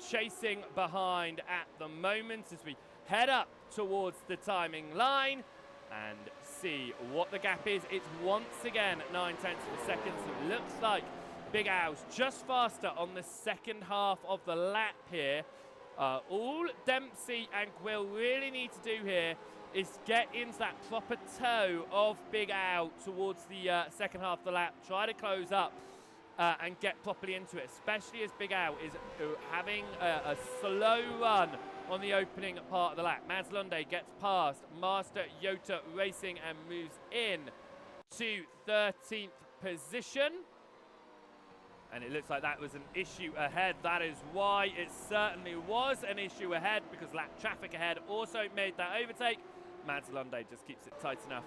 chasing behind at the moment as we head up towards the timing line. and see what the gap is. It's once again 9/10 of a second, so it looks like Big Al's just faster on the second half of the lap here. All Dempsey and Quill really need to do here is get into that proper toe of Big Al towards the second half of the lap, try to close up and get properly into it, especially as Big Al is having a slow run on the opening part of the lap. Mads Lunde gets past Master Yota Racing and moves in to 13th position. And it looks like that was an issue ahead. That is why it certainly was an issue ahead, because lap traffic ahead also made that overtake. Mads Lunde just keeps it tight enough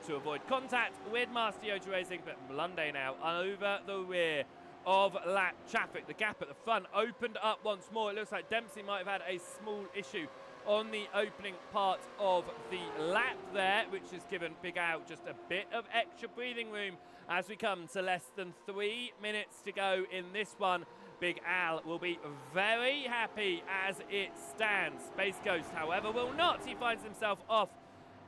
to avoid contact with Master Yota Racing, but Lunde now over the rear of lap traffic. The gap at the front opened up once more. It looks like Dempsey might have had a small issue on the opening part of the lap there, which has given Big Al just a bit of extra breathing room as we come to less than 3 minutes to go in this one. Big Al will be very happy as it stands. Space Ghost, however, will not. He finds himself off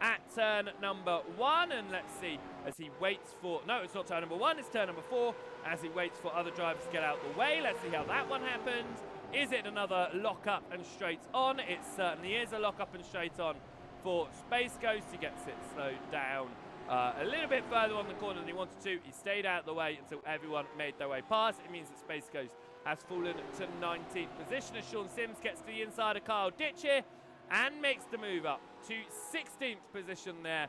at turn number 1, and let's see as he waits for, no, it's not turn number 1, it's turn number 4, as he waits for other drivers to get out of the way. Let's see how that one happens. Is it another lock up and straight on? It certainly is a lock up and straight on for Space Ghost. He gets it slowed down a little bit further on the corner than he wanted to. He stayed out of the way until everyone made their way past. It means that Space Ghost has fallen to 19th position as Sean Sims gets to the inside of Kyle Ditch here and makes the move up to 16th position there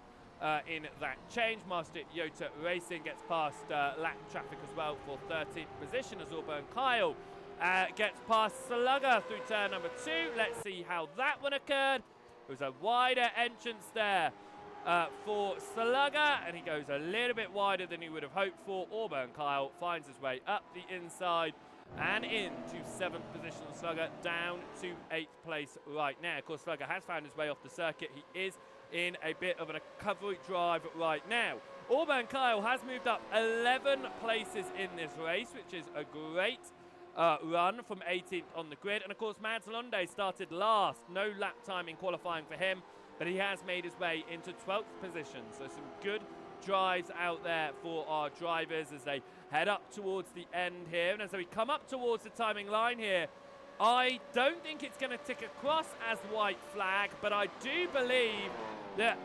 in that change. Master Yota Racing gets past lap traffic as well for 13th position as Auburn Kyle gets past Slugger through turn number 2. Let's see how that one occurred. It was a wider entrance there for Slugger, and he goes a little bit wider than he would have hoped for. Auburn Kyle finds his way up the inside and into 7th position. Slugger down to 8th place right now. Of course, Slugger has found his way off the circuit. He is in a bit of a recovery drive right now. Auburn Kyle has moved up 11 places in this race, which is a great run from 18th on the grid. And of course, Mads Lunde started last. No lap time in qualifying for him, but he has made his way into 12th position. So some good drives out there for our drivers as they head up towards the end here. And as we come up towards the timing line here, I don't think it's going to tick across as white flag, but I do believe that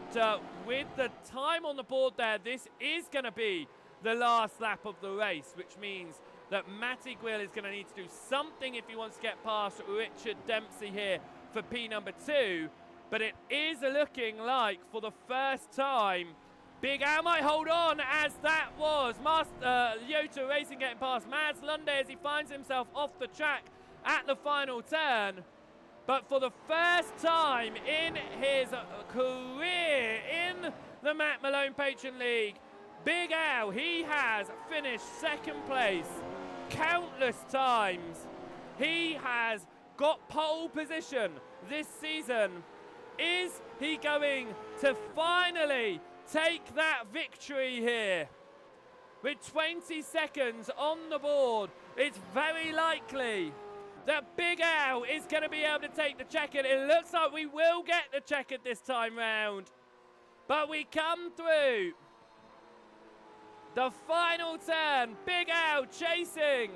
with the time on the board there, this is going to be the last lap of the race, which means that Matty Gwill is going to need to do something if he wants to get past Richard Dempsey here for P number 2. But it is looking like, for the first time, Big Al might hold on, as that was Master Yota Racing getting past Mads Lunde as he finds himself off the track at the final turn. But for the first time in his career in the Matt Malone Patron League, Big Al, he has finished second place countless times. He has got pole position this season. Is he going to finally take that victory here? With 20 seconds on the board, it's very likely that Big Al is going to be able to take the checkered. It looks like we will get the checkered this time round. But we come through the final turn. Big Al chasing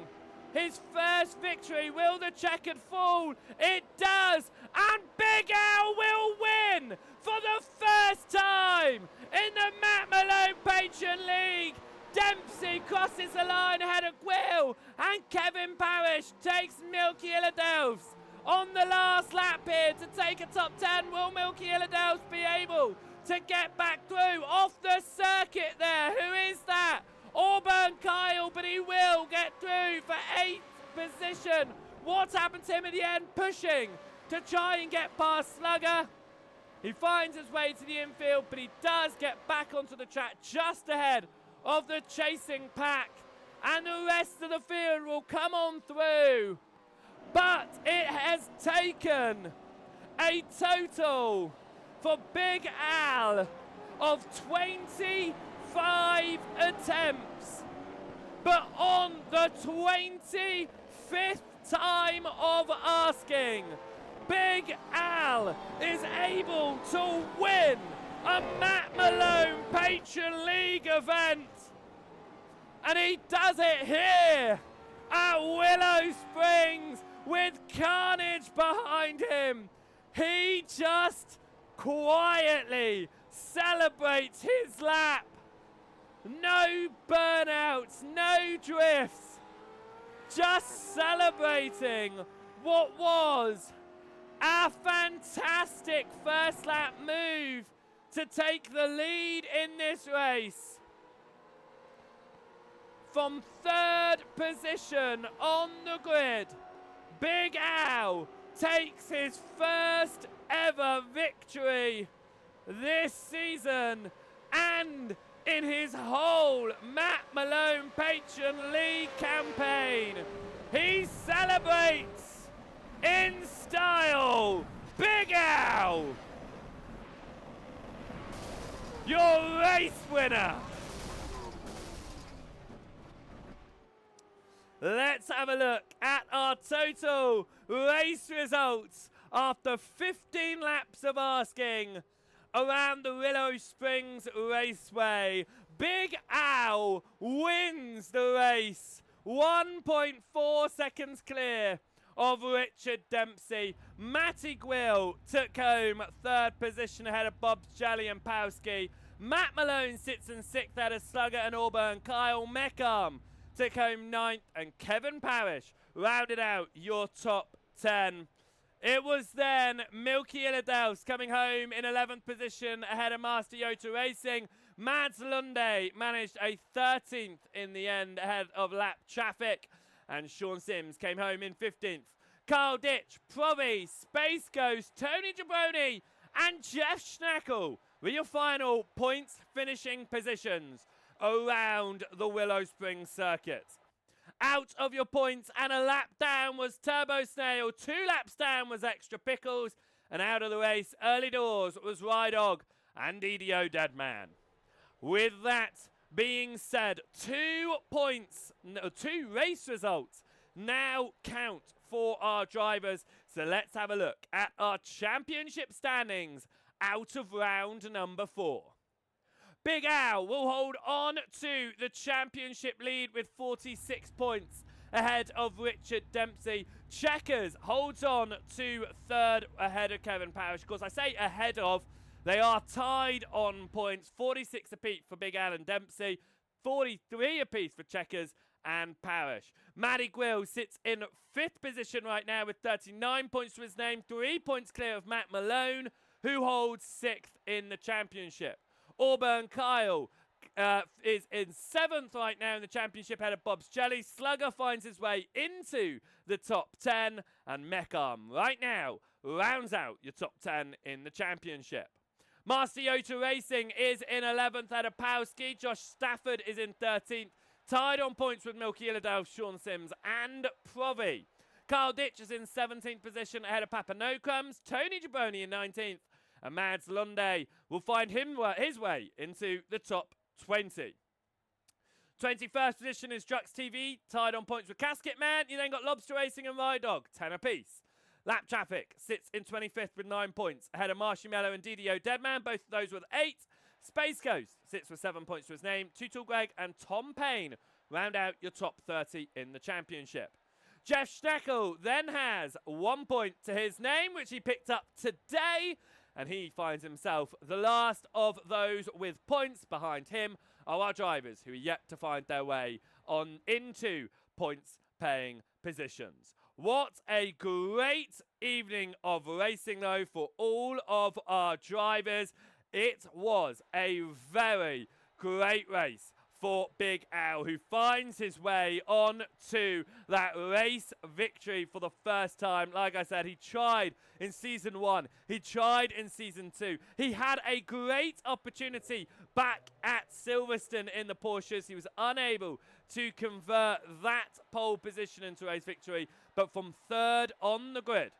his first victory. Will the checkered fall? It does. And Big Al will win for the first time in the Matt Malone Patron League. Dempsey crosses the line ahead of Quill, and Kevin Parrish takes Milky Illadelphs on the last lap here to take a top 10. Will Milky Illadelphs be able to get back through off the circuit there? Who is that? Auburn Kyle, but he will get through for 8th position. What happened to him at the end? Pushing to try and get past Slugger. He finds his way to the infield, but he does get back onto the track just ahead of the chasing pack, and the rest of the field will come on through. But it has taken a total for Big Al of 25 attempts. But on the 25th time of asking, Big Al is able to win a Matt Malone Patron League event. And he does it here at Willow Springs with carnage behind him. He just quietly celebrates his lap. No burnouts, no drifts. Just celebrating what was a fantastic first lap move to take the lead in this race. From third position on the grid, Big Al takes his first ever victory this season and in his whole Matt Malone Patron League campaign. He celebrates in style. Big Al, your race winner. Let's have a look at our total race results after 15 laps of asking around the Willow Springs Raceway. Big Al wins the race, 1.4 seconds clear of Richard Dempsey. Matty Gwill took home third position ahead of Bob Jelly and Powski. Matt Malone sits in sixth ahead of Slugger and Auburn. Kyle Meckham took home ninth, and Kevin Parrish rounded out your top 10. It was then Milky Illidaus coming home in 11th position ahead of Master Yota Racing. Mads Lunde managed a 13th in the end ahead of Lap Traffic, and Sean Sims came home in 15th. Carl Ditch, Provi, Space Ghost, Tony Jabroni and Jeff Schnackle were your final points finishing positions around the Willow Springs circuit. Out of your points and a lap down was Turbo Snail, 2 laps down was Extra Pickles, and out of the race early doors was Rydog and EDO Deadman. With that being said, 2 race results now count for our drivers. So let's have a look at our championship standings out of round number 4. Big Al will hold on to the championship lead with 46 points ahead of Richard Dempsey. Checkers holds on to third ahead of Kevin Parrish. Of course, I say ahead of. They are tied on points, 46 apiece for Big Al and Dempsey, 43 apiece for Checkers and Parrish. Matty Gwill sits in 5th position right now with 39 points to his name, 3 points clear of Matt Malone, who holds 6th in the championship. Auburn Kyle is in 7th right now in the championship ahead of Bob's Jelly. Slugger finds his way into the top 10, and Meckham right now rounds out your top 10 in the championship. Master Yota Racing is in 11th ahead of Powski. Josh Stafford is in 13th, tied on points with Milky Illidaus, Sean Sims and Provi. Carl Ditch is in 17th position ahead of Papa No Crumbs. Tony Jabroni in 19th. And Mads Lunde will find his way into the top 20. 21st position is Drux TV, tied on points with Casket Man. You then got Lobster Racing and Rydog, 10 apiece. Lap Traffic sits in 25th with 9 points, ahead of Marshmallow and DDO Deadman, both of those with 8. Space Coast sits with 7 points to his name. Tutul Greg and Tom Payne round out your top 30 in the championship. Jeff Schnackle then has 1 point to his name, which he picked up today, and he finds himself the last of those with points. Behind him are our drivers who are yet to find their way on into points-paying positions. What a great evening of racing, though, for all of our drivers. It was a very great race for Big Al, who finds his way on to that race victory for the first time. Like I said, he tried in Season 1. He tried in Season 2. He had a great opportunity back at Silverstone in the Porsches. He was unable to convert that pole position into race victory. But from third on the grid,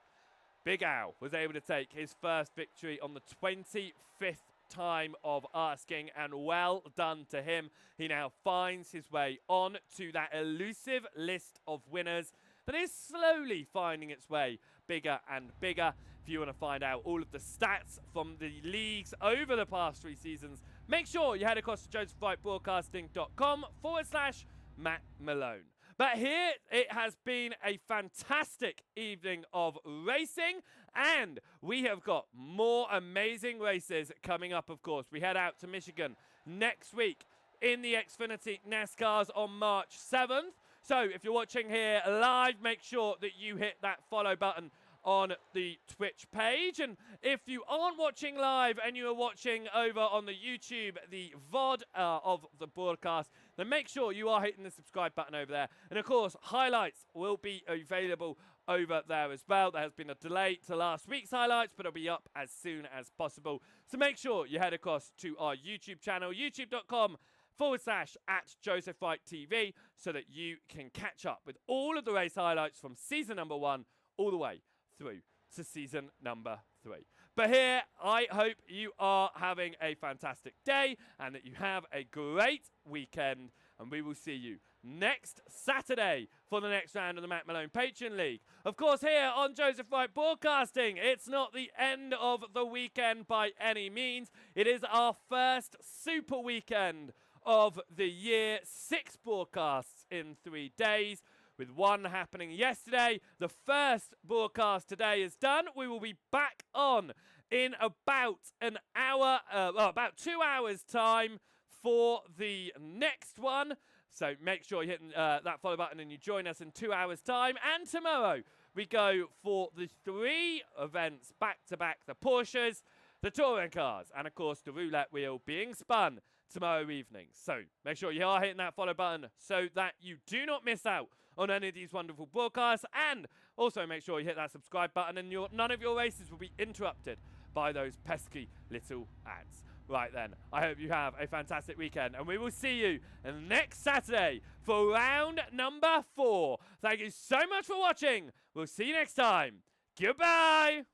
Big Al was able to take his first victory on the 25th time of asking, and well done to him. He now finds his way on to that elusive list of winners, that is slowly finding its way bigger and bigger. If you want to find out all of the stats from the leagues over the past 3 seasons, make sure you head across to josephwhitebroadcasting.com/Matt Malone. But here it has been a fantastic evening of racing, and we have got more amazing races coming up, of course. We head out to Michigan next week in the Xfinity NASCARs on March 7th. So if you're watching here live, make sure that you hit that follow button on the Twitch page. And if you aren't watching live and you are watching over on the YouTube, the VOD of the broadcast, then make sure you are hitting the subscribe button over there. And of course, highlights will be available over there as well. There has been a delay to last week's highlights, but it'll be up as soon as possible. So make sure you head across to our YouTube channel, youtube.com/@JosephWhiteTV, so that you can catch up with all of the race highlights from season number 1 all the way through to season number 3. But here, I hope you are having a fantastic day and that you have a great weekend, and we will see you next Saturday for the next round of the Matt Malone Patreon League. Of course, here on Joseph White Broadcasting, it's not the end of the weekend by any means. It is our first super weekend of the year. 6 broadcasts in 3 days, with 1 happening yesterday. The first broadcast today is done. We will be back on in about an hour, about 2 hours time for the next one. So make sure you hit that follow button and you join us in 2 hours time. And tomorrow we go for the 3 events back to back: the Porsches, the touring cars, and of course the roulette wheel being spun tomorrow evening. So make sure you are hitting that follow button so that you do not miss out on any of these wonderful broadcasts, and also make sure you hit that subscribe button and none of your races will be interrupted by those pesky little ads. Right then, I hope you have a fantastic weekend, and we will see you next Saturday for round number 4. Thank you so much for watching. We'll see you next time. Goodbye.